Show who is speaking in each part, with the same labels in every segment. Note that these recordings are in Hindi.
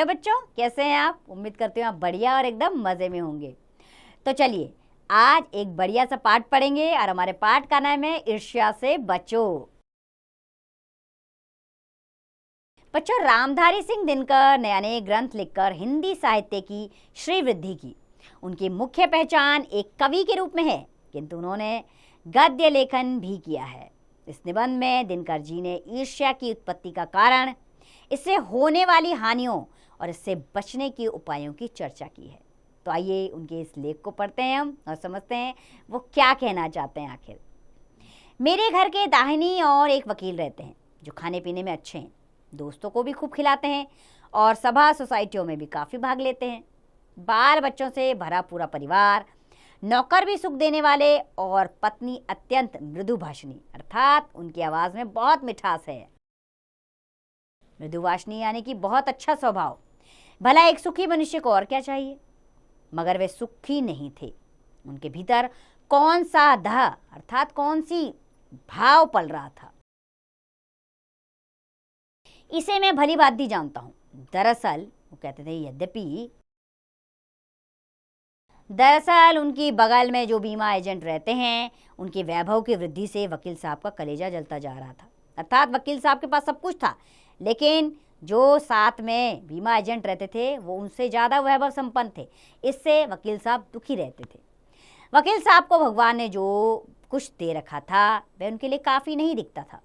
Speaker 1: हेलो बच्चों, कैसे हैं आप? उम्मीद करती हूँ आप बढ़िया और एकदम मज़े में होंगे। तो चलिए आज एक बढ़िया सा पाठ पढ़ेंगे और हमारे पाठ का नाम है ईर्ष्या से बचो। बच्चों, रामधारी सिंह दिनकर ने अनेक ग्रंथ लिखकर हिंदी साहित्य की श्रीवृद्धि की। उनकी मुख्य पहचान एक कवि के रूप में है, किंतु उन्होंने गद्य लेखन भी किया है। इस निबंध में दिनकर जी ने ईर्ष्या की उत्पत्ति का कारण, इससे होने वाली हानियों और इससे बचने के उपायों की चर्चा की है। तो आइए उनके इस लेख को पढ़ते हैं हम और समझते हैं वो क्या कहना चाहते हैं। आखिर मेरे घर के दाहिनी और एक वकील रहते हैं जो खाने पीने में अच्छे हैं, दोस्तों को भी खूब खिलाते हैं और सभा सोसाइटियों में भी काफ़ी भाग लेते हैं। बाल बच्चों से भरा पूरा परिवार, नौकर भी सुख देने वाले और पत्नी अत्यंत मृदुभाषिणी, अर्थात उनकी आवाज़ में बहुत मिठास है। मृदुभाषिणी यानी कि बहुत अच्छा स्वभाव। भला एक सुखी मनुष्य को और क्या चाहिए? मगर वे सुखी नहीं थे। उनके भीतर कौन सा दह अर्थात कौन सी भाव पल रहा था, इसे मैं भली भांति जानता हूं। दरअसल वो कहते थे दरअसल उनकी बगल में जो बीमा एजेंट रहते हैं, उनके वैभव की वृद्धि से वकील साहब का कलेजा जलता जा रहा था। अर्थात वकील साहब के पास सब कुछ था, लेकिन जो साथ में बीमा एजेंट रहते थे वो उनसे ज़्यादा वैभव संपन्न थे। इससे वकील साहब दुखी रहते थे। वकील साहब को भगवान ने जो कुछ दे रखा था वह उनके लिए काफ़ी नहीं दिखता था।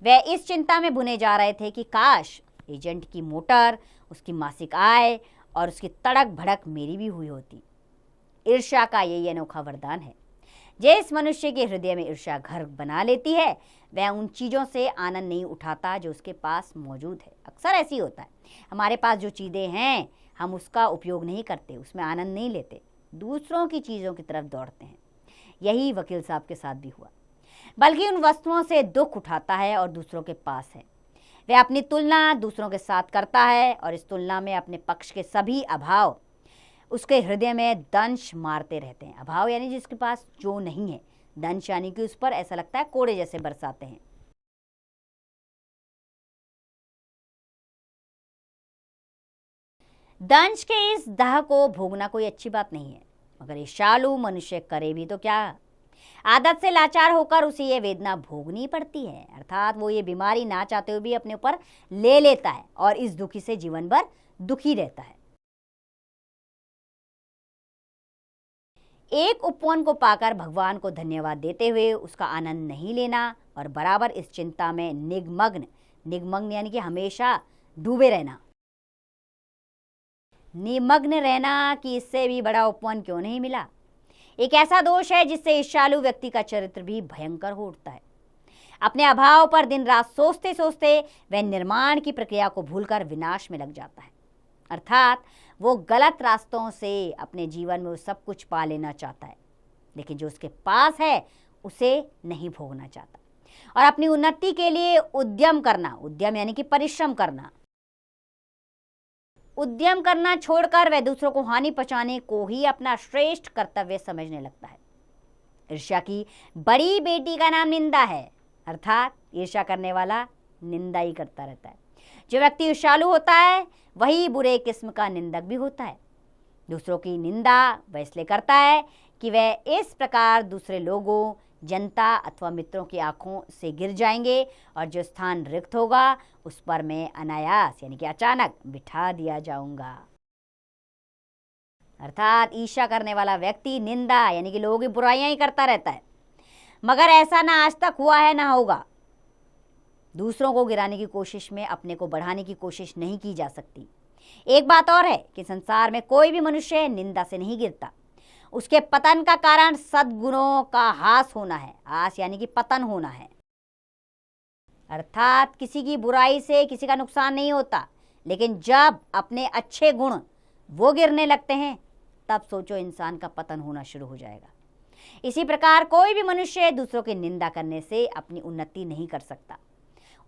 Speaker 1: वह इस चिंता में बुने जा रहे थे कि काश एजेंट की मोटर, उसकी मासिक आय और उसकी तड़क भड़क मेरी भी हुई होती। ईर्ष्या का यही अनोखा वरदान है। जिस मनुष्य के हृदय में ईर्ष्या घर बना लेती है, वह उन चीज़ों से आनंद नहीं उठाता जो उसके पास मौजूद है। अक्सर ऐसी होता है, हमारे पास जो चीज़ें हैं हम उसका उपयोग नहीं करते, उसमें आनंद नहीं लेते, दूसरों की चीज़ों की तरफ दौड़ते हैं। यही वकील साहब के साथ भी हुआ। बल्कि उन वस्तुओं से दुख उठाता है और दूसरों के पास है। वह अपनी तुलना दूसरों के साथ करता है और इस तुलना में अपने पक्ष के सभी अभाव उसके हृदय में दंश मारते रहते हैं। अभाव यानी जिसके पास जो नहीं है, दंश यानी कि उस पर ऐसा लगता है कोड़े जैसे बरसाते हैं। दंश के इस दाह को भोगना कोई अच्छी बात नहीं है, मगर ईर्ष्यालु मनुष्य करे भी तो क्या? आदत से लाचार होकर उसे ये वेदना भोगनी पड़ती है। अर्थात वो ये बीमारी ना चाहते हुए भी अपने ऊपर ले लेता है और इस दुखी से जीवन भर दुखी रहता है। एक उपवन को पाकर भगवान को धन्यवाद देते हुए उसका आनंद नहीं लेना और बराबर इस चिंता में निमग्न यानी कि हमेशा डूबे रहना, निमग्न रहना कि इससे भी बड़ा उपवन क्यों नहीं मिला, एक ऐसा दोष है जिससे ईर्ष्यालु व्यक्ति का चरित्र भी भयंकर हो उठता है। अपने अभाव पर दिन रात सोचते सोचते वह निर्माण की प्रक्रिया को भूलकर विनाश में लग जाता है। अर्थात वो गलत रास्तों से अपने जीवन में वो सब कुछ पा लेना चाहता है, लेकिन जो उसके पास है उसे नहीं भोगना चाहता। और अपनी उन्नति के लिए उद्यम यानी कि परिश्रम करना, उद्यम करना छोड़कर वह दूसरों को हानि पहुंचाने को ही अपना श्रेष्ठ कर्तव्य समझने लगता है। ईर्ष्या की बड़ी बेटी का नाम निंदा है, अर्थात ईर्ष्या करने वाला निंदा ही करता रहता है। जो व्यक्ति ईर्ष्यालु होता है वही बुरे किस्म का निंदक भी होता है। दूसरों की निंदा वह इसलिए करता है कि वह इस प्रकार दूसरे लोगों, जनता अथवा मित्रों की आंखों से गिर जाएंगे और जो स्थान रिक्त होगा उस पर मैं अनायास यानी कि अचानक बिठा दिया जाऊंगा। अर्थात ईर्ष्या करने वाला व्यक्ति निंदा यानी कि लोगों की बुराइयां ही करता रहता है, मगर ऐसा ना आज तक हुआ है ना होगा। दूसरों को गिराने की कोशिश में अपने को बढ़ाने की कोशिश नहीं की जा सकती। एक बात और है कि संसार में कोई भी मनुष्य निंदा से नहीं गिरता। उसके पतन का कारण सद्गुणों का हास होना है। हास यानी कि पतन होना है। अर्थात किसी की बुराई से किसी का नुकसान नहीं होता, लेकिन जब अपने अच्छे गुण वो गिरने लगते हैं तब सोचो इंसान का पतन होना शुरू हो जाएगा। इसी प्रकार कोई भी मनुष्य दूसरों की निंदा करने से अपनी उन्नति नहीं कर सकता।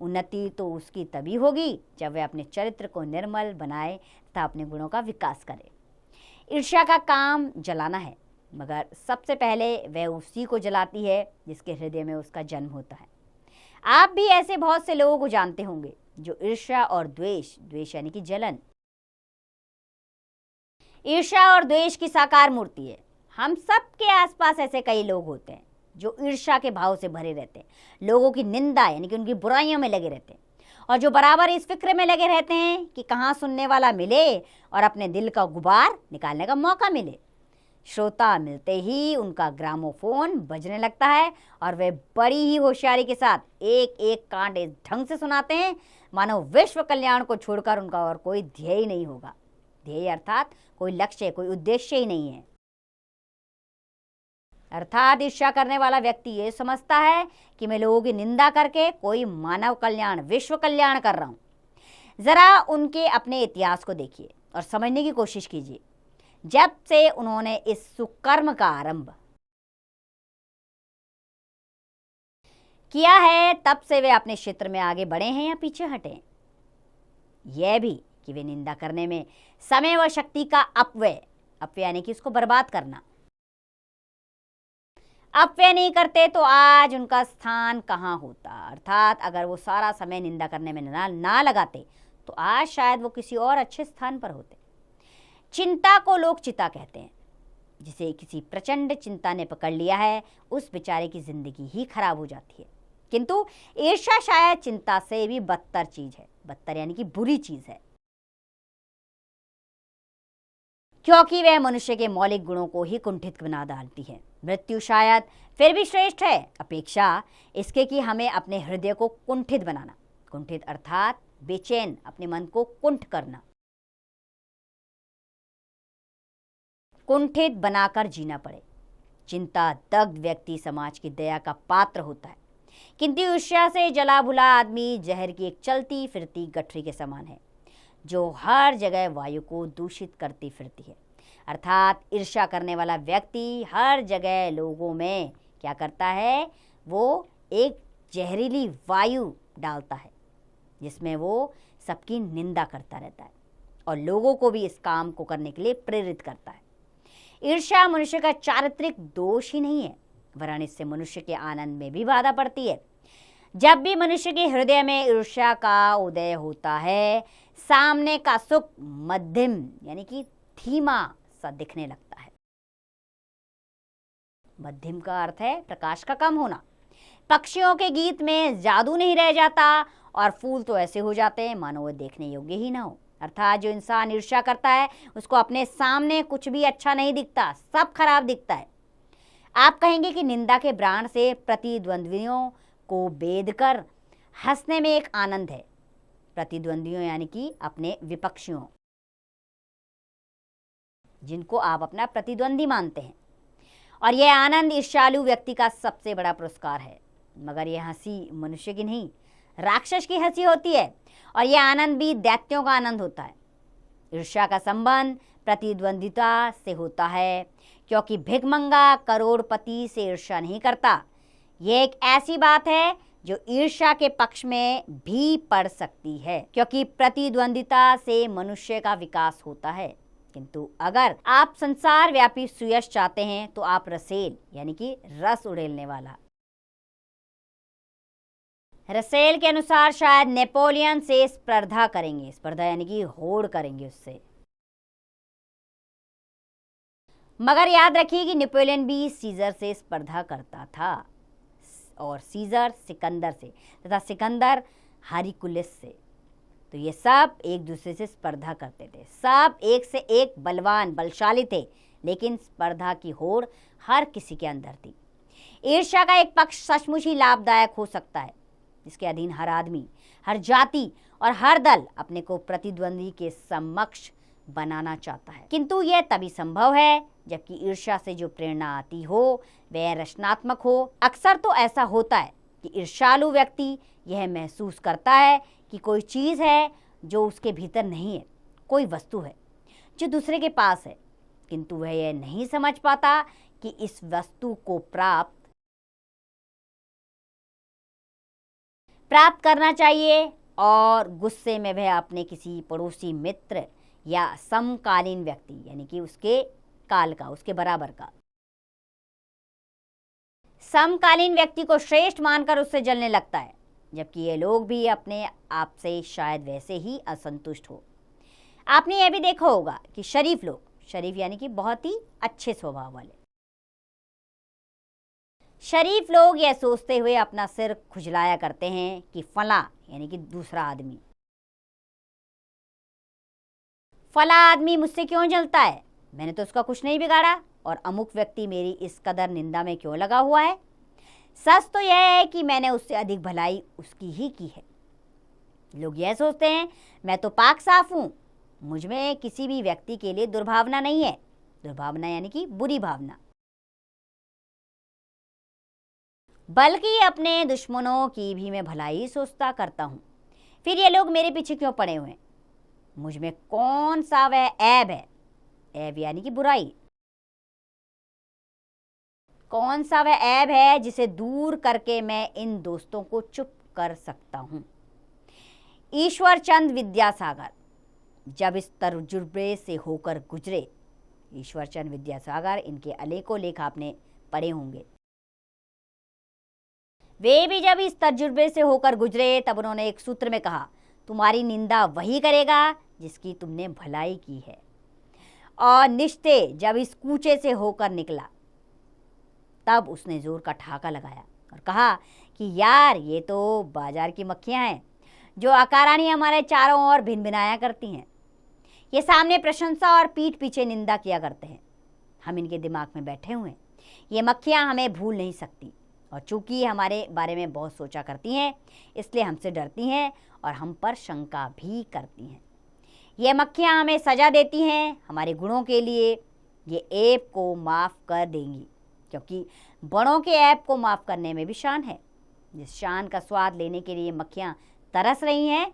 Speaker 1: उन्नति तो उसकी तभी होगी जब वह अपने चरित्र को निर्मल बनाए तथा अपने गुणों का विकास करे। ईर्ष्या का काम जलाना है, मगर सबसे पहले वह उसी को जलाती है जिसके हृदय में उसका जन्म होता है। आप भी ऐसे बहुत से लोगों को जानते होंगे जो ईर्ष्या और द्वेष यानी कि जलन ईर्ष्या और द्वेष की साकार मूर्ति है। हम सब के आसपास ऐसे कई लोग होते हैं जो ईर्ष्या के भाव से भरे रहते हैं, लोगों की निंदा यानी कि उनकी बुराइयों में लगे रहते हैं, और जो बराबर इस फिक्र में लगे रहते हैं कि कहाँ सुनने वाला मिले और अपने दिल का गुबार निकालने का मौका मिले। श्रोता मिलते ही उनका ग्रामोफोन बजने लगता है और वे बड़ी ही होशियारी के साथ एक एक कांड इस ढंग से सुनाते हैं मानो विश्व कल्याण को छोड़कर उनका और कोई ध्येय ही नहीं होगा। ध्येय अर्थात कोई लक्ष्य, कोई उद्देश्य ही नहीं है। अर्थात ईर्ष्या करने वाला व्यक्ति ये समझता है कि मैं लोगों की निंदा करके कोई मानव कल्याण, विश्व कल्याण कर रहा हूं। जरा उनके अपने इतिहास को देखिए और समझने की कोशिश कीजिए। जब से उन्होंने इस सुकर्म का आरंभ किया है, तब से वे अपने क्षेत्र में आगे बढ़े हैं या पीछे हटे। यह भी कि वे निंदा करने में समय व शक्ति का अपव्यय यानी कि उसको बर्बाद करना, अपव्यय नहीं करते तो आज उनका स्थान कहाँ होता। अर्थात अगर वो सारा समय निंदा करने में ना लगाते तो आज शायद वो किसी और अच्छे स्थान पर होते। चिंता को लोग चिता कहते हैं। जिसे किसी प्रचंड चिंता ने पकड़ लिया है उस बेचारे की जिंदगी ही खराब हो जाती है। किंतु ईर्ष्या शायद चिंता से भी बदतर चीज है, बदतर यानी कि बुरी चीज है, क्योंकि वह मनुष्य के मौलिक गुणों को ही कुंठित बना डालती है। मृत्यु शायद फिर भी श्रेष्ठ है अपेक्षा इसके कि हमें अपने हृदय को कुंठित बनाना, कुंठित अर्थात बेचैन, अपने मन को कुंठ करना, कुंठित बनाकर जीना पड़े। चिंता दग्ध व्यक्ति समाज की दया का पात्र होता है, किंतु ईर्ष्या से जला भुला आदमी जहर की एक चलती फिरती गठरी के समान है जो हर जगह वायु को दूषित करती फिरती है। अर्थात ईर्ष्या करने वाला व्यक्ति हर जगह लोगों में क्या करता है, वो एक जहरीली वायु डालता है जिसमें वो सबकी निंदा करता रहता है और लोगों को भी इस काम को करने के लिए प्रेरित करता है। ईर्ष्या मनुष्य का चारित्रिक दोष ही नहीं है, वरन इससे मनुष्य के आनंद में भी बाधा पड़ती है। जब भी मनुष्य के हृदय में ईर्ष्या का उदय होता है, सामने का सुख मध्यम यानी कि धीमा सा दिखने लगता है। मध्यम का अर्थ है प्रकाश का कम होना। पक्षियों के गीत में जादू नहीं रह जाता और फूल तो ऐसे हो जाते हैं मानो वो देखने योग्य ही ना हो। अर्थात जो इंसान ईर्ष्या करता है उसको अपने सामने कुछ भी अच्छा नहीं दिखता, सब खराब दिखता है। आप कहेंगे कि निंदा के बाण से प्रतिद्वंद्वियों को बेध कर हंसने में एक आनंद है। प्रतिद्वंदियों यानी कि अपने विपक्षियों, जिनको आप अपना प्रतिद्वंदी मानते हैं, और यह आनंद ईर्ष्यालु व्यक्ति का सबसे बड़ा पुरस्कार है। मगर यह हंसी मनुष्य की नहीं, राक्षस की हंसी होती है, और यह आनंद भी दैत्यों का आनंद होता है। ईर्ष्या का संबंध प्रतिद्वंदिता से होता है, क्योंकि भिखमंगा करोड़पति से ईर्ष्या नहीं करता। यह एक ऐसी बात है जो ईर्ष्या के पक्ष में भी पड़ सकती है, क्योंकि प्रतिद्वंदिता से मनुष्य का विकास होता है। किंतु अगर आप संसार व्यापी सुयश चाहते हैं तो आप रसेल यानी कि रस उड़ेलने वाला, रसेल के अनुसार शायद नेपोलियन से स्पर्धा करेंगे, स्पर्धा यानी कि होड़ करेंगे उससे। मगर याद रखिए कि नेपोलियन भी सीजर से स्पर्धा करता था, और सीजर सिकंदर से, तथा सिकंदर हरकुलिस से। तो ये सब एक दूसरे से स्पर्धा करते थे, सब एक से एक बलवान बलशाली थे, लेकिन स्पर्धा की होड़ हर किसी के अंदर थी। ईर्ष्या का एक पक्ष सचमुच ही लाभदायक हो सकता है, जिसके अधीन हर आदमी, हर जाति और हर दल अपने को प्रतिद्वंदी के समक्ष बनाना चाहता है। किंतु यह तभी संभव है जबकि ईर्ष्या से जो प्रेरणा आती हो वह रचनात्मक हो। अक्सर तो ऐसा होता है कि ईर्ष्यालु व्यक्ति यह महसूस करता है कि कोई चीज़ है जो उसके भीतर नहीं है, कोई वस्तु है जो दूसरे के पास है, किंतु वह यह नहीं समझ पाता कि इस वस्तु को प्राप्त करना चाहिए, और गुस्से में वह अपने किसी पड़ोसी मित्र या समकालीन व्यक्ति यानी कि उसके काल का, उसके बराबर का समकालीन व्यक्ति को श्रेष्ठ मानकर उससे जलने लगता है, जबकि ये लोग भी अपने आप से शायद वैसे ही असंतुष्ट हो। आपने यह भी देखा होगा कि शरीफ लोग शरीफ यानी कि बहुत ही अच्छे स्वभाव वाले। शरीफ लोग यह सोचते हुए अपना सिर खुजलाया करते हैं कि फला यानी कि दूसरा आदमी, फला आदमी मुझसे क्यों जलता है, मैंने तो उसका कुछ नहीं बिगाड़ा, और अमुक व्यक्ति मेरी इस कदर निंदा में क्यों लगा हुआ है। सच तो यह है कि मैंने उससे अधिक भलाई उसकी ही की है। लोग यह सोचते हैं मैं तो पाक साफ हूं, मुझ में किसी भी व्यक्ति के लिए दुर्भावना नहीं है। दुर्भावना यानी कि बुरी भावना, बल्कि अपने दुश्मनों की भी मैं भलाई सोचता करता हूं। फिर ये लोग मेरे पीछे क्यों पड़े हुए हैं, मुझ में कौन सा वह ऐब है, ऐब यानी कि बुराई, कौन सा वह ऐब है जिसे दूर करके मैं इन दोस्तों को चुप कर सकता हूं। ईश्वर चंद विद्यासागर जब इस तजुर्बे से होकर गुजरे, ईश्वर चंद विद्यासागर, इनके अनेकों लेख आपने पढ़े होंगे। वे भी जब इस तजुर्बे से होकर गुजरे तब उन्होंने एक सूत्र में कहा, तुम्हारी निंदा वही करेगा जिसकी तुमने भलाई की है। और निश्चय जब इस कूचे से होकर निकला तब उसने जोर का ठहाका लगाया और कहा कि यार ये तो बाजार की मक्खियां हैं जो अकारानी हमारे चारों ओर भिनभिनाया करती हैं। ये सामने प्रशंसा और पीठ पीछे निंदा किया करते हैं। हम इनके दिमाग में बैठे हुए हैं। ये मक्खियां हमें भूल नहीं सकती, और चूंकि हमारे बारे में बहुत सोचा करती हैं इसलिए हमसे डरती हैं और हम पर शंका भी करती हैं। ये मक्खियां हमें सजा देती हैं हमारे गुणों के लिए। ये ऐब को माफ़ कर देंगी, क्योंकि बड़ों के ऐब को माफ़ करने में भी शान है। जिस शान का स्वाद लेने के लिए मक्खियां तरस रही हैं,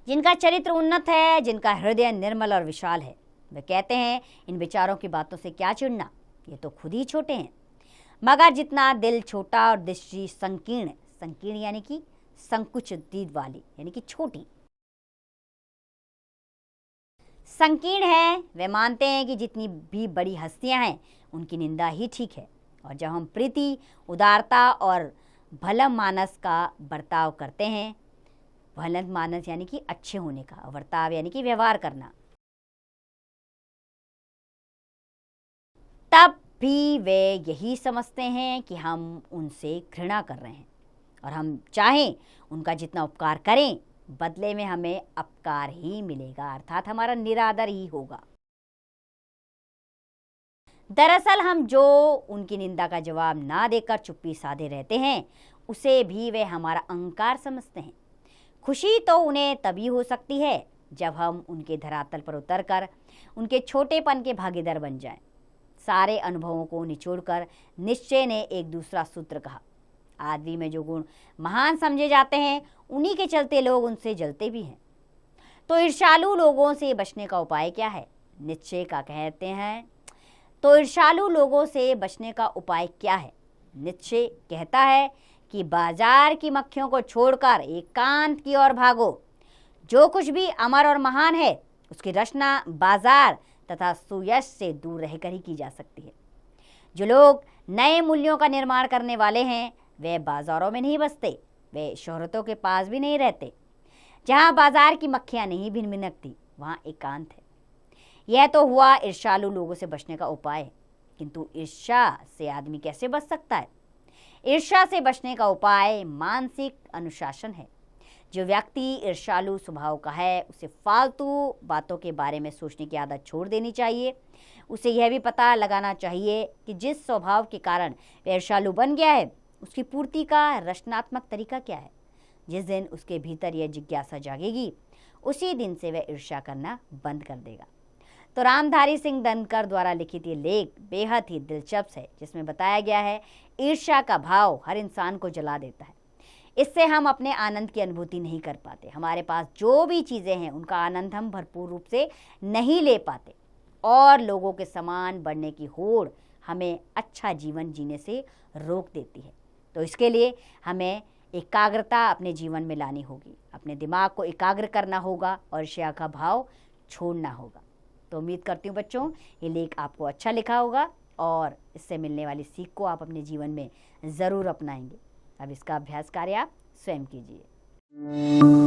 Speaker 1: जिनका चरित्र उन्नत है, जिनका हृदय निर्मल और विशाल है, वे कहते हैं इन विचारों की बातों से क्या चिढ़ना, ये तो खुद ही छोटे हैं। मगर जितना दिल छोटा और दृष्टि संकीर्ण, संकीर्ण यानी कि संकुचित वाली यानी कि छोटी, संकीर्ण है, वे मानते हैं कि जितनी भी बड़ी हस्तियां हैं उनकी निंदा ही ठीक है। और जब हम प्रीति, उदारता और भलम मानस का बर्ताव करते हैं, भलम मानस यानी कि अच्छे होने का, बर्ताव यानी कि व्यवहार करना, तब भी वे यही समझते हैं कि हम उनसे घृणा कर रहे हैं, और हम चाहें उनका जितना उपकार करें बदले में हमें अपकार ही मिलेगा, अर्थात हमारा निरादर ही होगा। दरअसल हम जो उनकी निंदा का जवाब ना देकर चुप्पी साधे रहते हैं उसे भी वे हमारा अहंकार समझते हैं। खुशी तो उन्हें तभी हो सकती है जब हम उनके धरातल पर उतरकर उनके छोटेपन के भागीदार बन जाएं। सारे अनुभवों को निचोड़कर निश्चय ने एक दूसरा सूत्र कहा, आदमी में जो गुण महान समझे जाते हैं उन्हीं के चलते लोग उनसे जलते भी हैं। तो ईर्ष्यालु लोगों से बचने का उपाय क्या है? निश्चय का कहते हैं, तो ईर्ष्यालु लोगों से बचने का उपाय क्या है? निश्चय कहता है कि बाजार की मक्खियों को छोड़कर एकांत की ओर भागो। जो कुछ भी अमर और महान है उसकी रचना बाजार तथा सुयश से दूर रहकर ही की जा सकती है। जो लोग नए मूल्यों का निर्माण करने वाले हैं वे बाजारों में नहीं बसते, वे शोहरतों के पास भी नहीं रहते। जहाँ बाजार की मक्खियाँ नहीं भिनभिनकती वहाँ एकांत है। यह तो हुआ ईर्ष्यालु लोगों से बचने का उपाय, किंतु ईर्ष्या से आदमी कैसे बच सकता है? ईर्ष्या से बचने का उपाय मानसिक अनुशासन है। जो व्यक्ति ईर्ष्यालु स्वभाव का है उसे फालतू बातों के बारे में सोचने की आदत छोड़ देनी चाहिए। उसे यह भी पता लगाना चाहिए कि जिस स्वभाव के कारण वह ईर्ष्यालु बन गया है उसकी पूर्ति का रचनात्मक तरीका क्या है। जिस दिन उसके भीतर यह जिज्ञासा जागेगी उसी दिन से वह ईर्ष्या करना बंद कर देगा। तो रामधारी सिंह दिनकर द्वारा लिखित ये लेख बेहद ही दिलचस्प है, जिसमें बताया गया है ईर्ष्या का भाव हर इंसान को जला देता है। इससे हम अपने आनंद की अनुभूति नहीं कर पाते। हमारे पास जो भी चीज़ें हैं उनका आनंद हम भरपूर रूप से नहीं ले पाते, और लोगों के समान बढ़ने की होड़ हमें अच्छा जीवन जीने से रोक देती है। तो इसके लिए हमें एकाग्रता अपने जीवन में लानी होगी, अपने दिमाग को एकाग्र करना होगा और ईर्ष्या का भाव छोड़ना होगा। तो उम्मीद करती हूँ बच्चों ये लेख आपको अच्छा लिखा होगा और इससे मिलने वाली सीख को आप अपने जीवन में ज़रूर अपनाएंगे। अब इसका अभ्यास कार्य आप स्वयं कीजिए।